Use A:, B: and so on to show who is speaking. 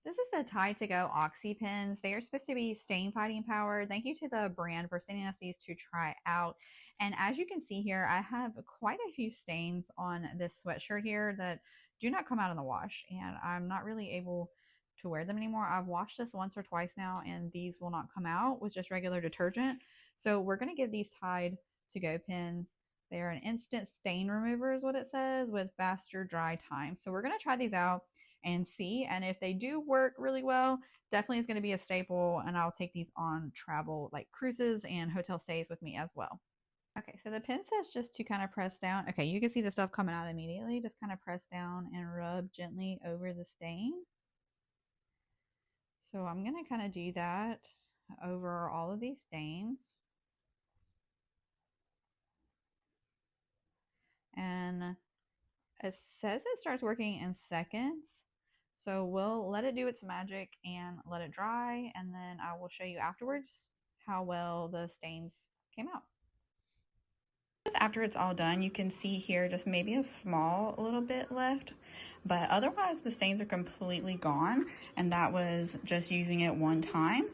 A: This is the Tide to Go Oxy pins. They are supposed to be stain fighting power. Thank you to the brand for sending us these to try out. And as you can see here, I have quite a few stains on this sweatshirt here that do not come out in the wash. And I'm not really able to wear them anymore. I've washed this once or twice now, and these will not come out with just regular detergent. So we're going to give these Tide to Go pins. They're an instant stain remover, is what it says, with faster dry time. So we're going to try these out and see. And if they do work really well, definitely is going to be a staple. And I'll take these on travel like cruises and hotel stays with me as well. Okay, so the pin says just to kind of press down. Okay, you can see the stuff coming out immediately. Just kind of press down and rub gently over the stain. So I'm going to kind of do that over all of these stains. And it says it starts working in seconds. So we'll let it do its magic and let it dry, and then I will show you afterwards how well the stains came out. After it's all done, you can see here just maybe a small little bit left, but otherwise the stains are completely gone, and that was just using it one time.